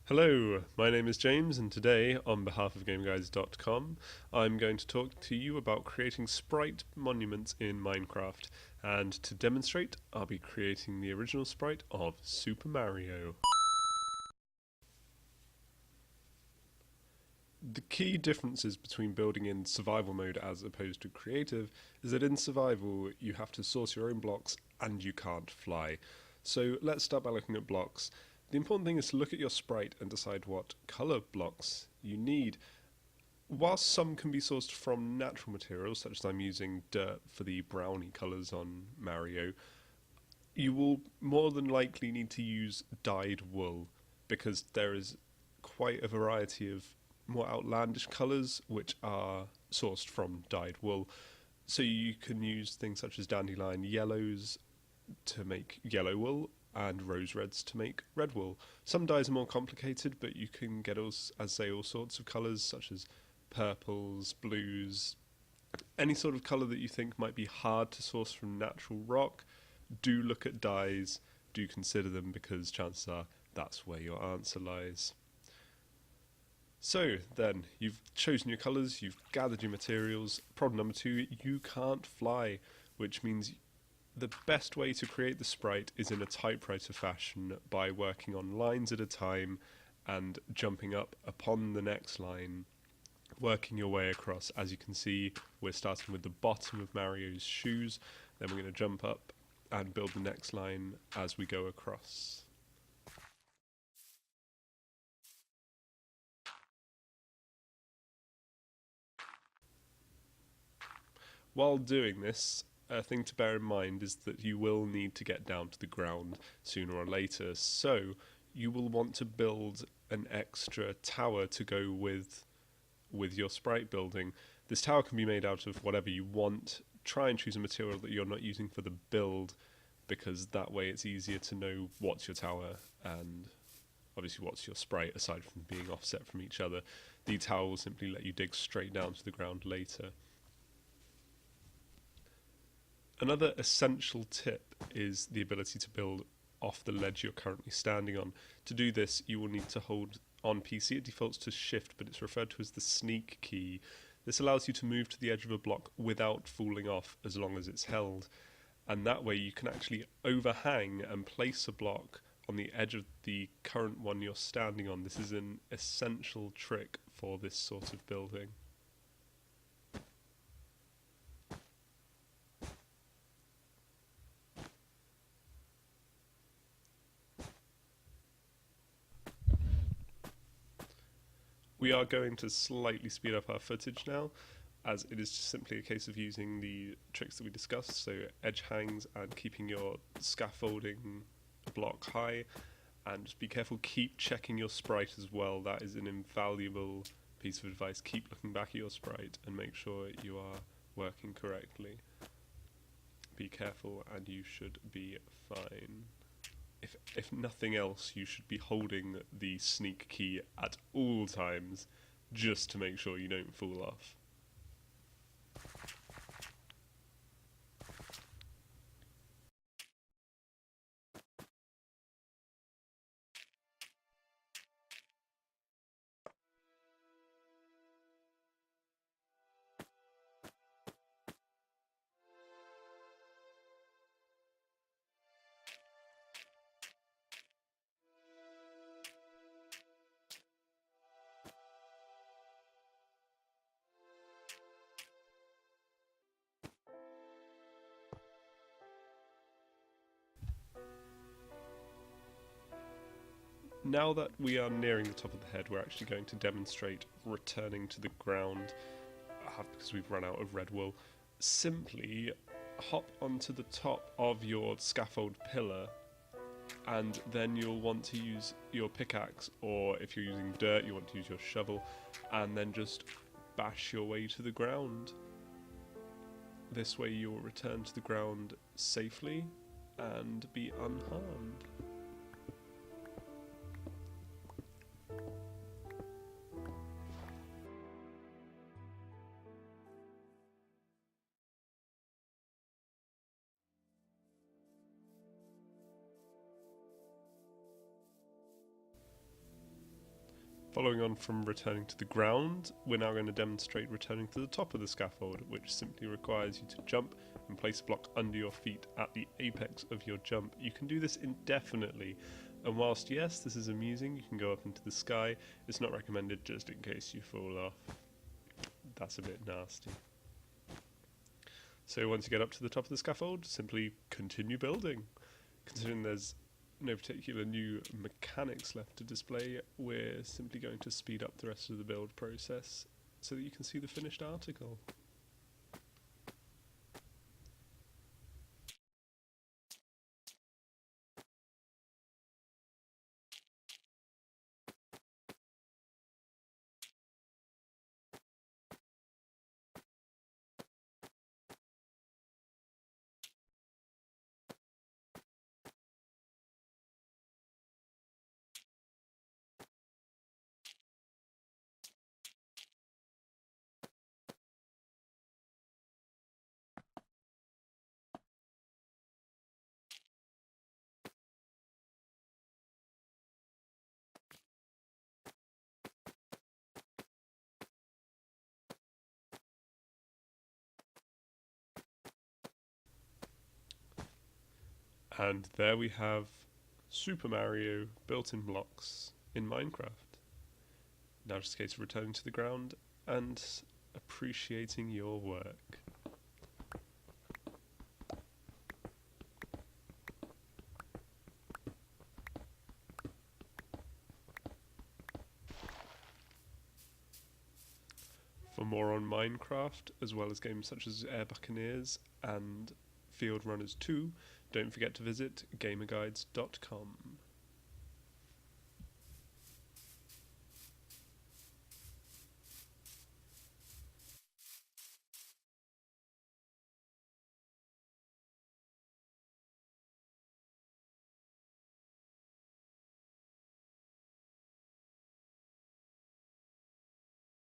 Hello, my name is James, and today, on behalf of GameGuides.com, I'm going to talk to you about creating sprite monuments in Minecraft. And to demonstrate, I'll be creating the original sprite of Super Mario. The key differences between building in survival mode as opposed to creative is that in survival you have to source your own blocks and you can't fly. So let's start by looking at blocks. The important thing is to look at your sprite and decide what colour blocks you need. Whilst some can be sourced from natural materials, such as I'm using dirt for the brownie colours on Mario, you will more than likely need to use dyed wool because there is quite a variety of more outlandish colours which are sourced from dyed wool. So you can use things such as dandelion yellows to make yellow wool and rose reds to make red wool. Some dyes are more complicated, but you can get all sorts of colours such as purples, blues, any sort of colour that you think might be hard to source from natural rock. Do look at dyes, do consider them because chances are that's where your answer lies. So then, you've chosen your colours, you've gathered your materials. Problem number two, you can't fly, which means the best way to create the sprite is in a typewriter fashion by working on lines at a time and jumping up upon the next line, working your way across. As you can see, we're starting with the bottom of Mario's shoes, then we're going to jump up and build the next line as we go across. While doing this, a thing to bear in mind is that you will need to get down to the ground sooner or later, so you will want to build an extra tower to go with your sprite building. This tower can be made out of whatever you want. Try and choose a material that you're not using for the build, because that way it's easier to know what's your tower and obviously what's your sprite aside from being offset from each other. The tower will simply let you dig straight down to the ground later. Another essential tip is the ability to build off the ledge you're currently standing on. To do this, you will need to hold on PC. It defaults to shift, but it's referred to as the sneak key. This allows you to move to the edge of a block without falling off as long as it's held. And that way you can actually overhang and place a block on the edge of the current one you're standing on. This is an essential trick for this sort of building. We are going to slightly speed up our footage now, as it is just simply a case of using the tricks that we discussed, so edge hangs and keeping your scaffolding block high, and just be careful, keep checking your sprite as well. That is an invaluable piece of advice. Keep looking back at your sprite and make sure you are working correctly. Be careful and you should be fine. If nothing else, you should be holding the sneak key at all times, just to make sure you don't fall off. Now that we are nearing the top of the head, we're actually going to demonstrate returning to the ground, because we've run out of red wool. Simply hop onto the top of your scaffold pillar, and then you'll want to use your pickaxe, or if you're using dirt, you want to use your shovel, and then just bash your way to the ground. This way you'll return to the ground safely and be unharmed. Following on from returning to the ground, we're now going to demonstrate returning to the top of the scaffold, which simply requires you to jump and place a block under your feet at the apex of your jump. You can do this indefinitely, and whilst yes, this is amusing, you can go up into the sky, it's not recommended just in case you fall off. That's a bit nasty. So once you get up to the top of the scaffold, simply continue building. Considering there's no particular new mechanics left to display, we're simply going to speed up the rest of the build process so that you can see the finished article. And there we have Super Mario built in blocks in Minecraft. Now just a case of returning to the ground and appreciating your work. For more on Minecraft, as well as games such as Air Buccaneers and Field Runners 2, don't forget to visit gamerguides.com.